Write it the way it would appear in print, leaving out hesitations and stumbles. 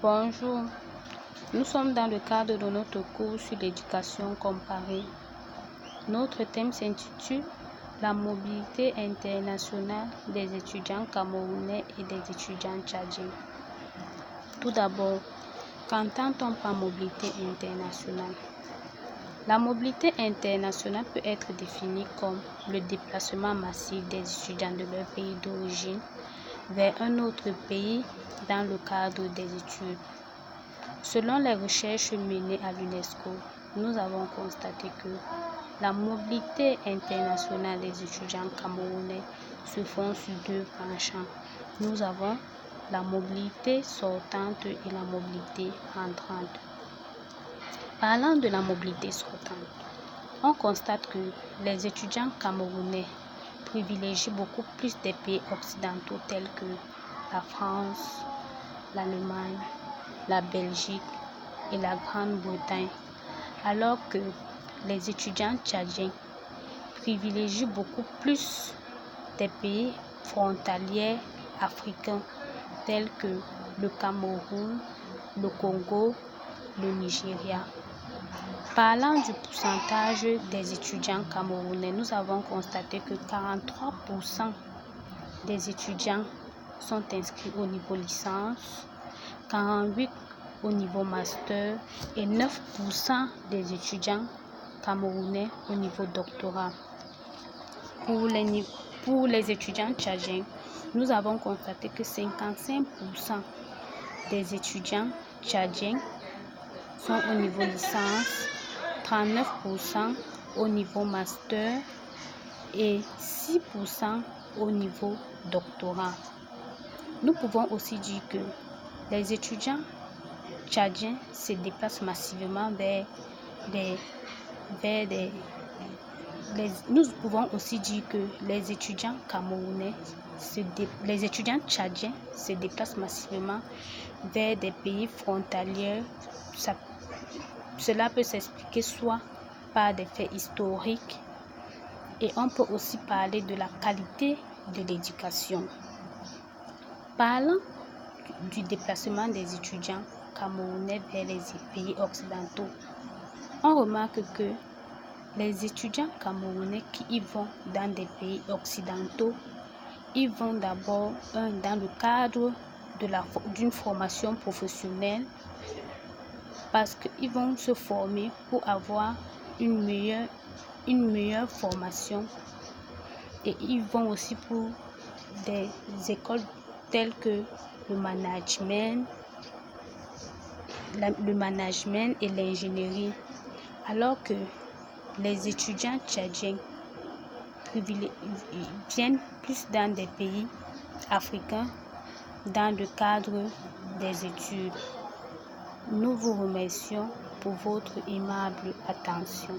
Bonjour, nous sommes dans le cadre de notre cours sur l'éducation comparée. Notre thème s'intitule « La mobilité internationale des étudiants camerounais et des étudiants tchadiens ». Tout d'abord, qu'entend-on par mobilité internationale? La mobilité internationale peut être définie comme le déplacement massif des étudiants de leur pays d'origine vers un autre pays dans le cadre des études. Selon les recherches menées à l'UNESCO, nous avons constaté que la mobilité internationale des étudiants camerounais se fonde sur deux penchants. Nous avons la mobilité sortante et la mobilité entrante. Parlant de la mobilité sortante, on constate que les étudiants camerounais privilégient beaucoup plus des pays occidentaux tels que la France, l'Allemagne, la Belgique et la Grande-Bretagne, alors que les étudiants tchadiens privilégient beaucoup plus des pays frontaliers africains tels que le Cameroun, le Congo, le Nigeria. Parlant du pourcentage des étudiants camerounais, nous avons constaté que 43% des étudiants sont inscrits au niveau licence, 48% au niveau master et 9% des étudiants camerounais au niveau doctorat. Pour les étudiants tchadiens, nous avons constaté que 55% des étudiants tchadiens sont au niveau licence, 39% au niveau master et 6% au niveau doctorat. Nous pouvons aussi dire que les étudiants tchadiens se déplacent massivement nous pouvons aussi dire que les étudiants tchadiens se déplacent massivement vers des pays frontaliers. Cela peut s'expliquer soit par des faits historiques et on peut aussi parler de la qualité de l'éducation. Parlant du déplacement des étudiants camerounais vers les pays occidentaux, on remarque que les étudiants camerounais qui y vont dans des pays occidentaux, ils vont d'abord dans le cadre d'une formation professionnelle parce qu'ils vont se former pour avoir une meilleure formation et ils vont aussi pour des écoles telles que le management et l'ingénierie, alors que les étudiants tchadiens viennent plus dans des pays africains dans le cadre des études. Nous vous remercions pour votre aimable attention.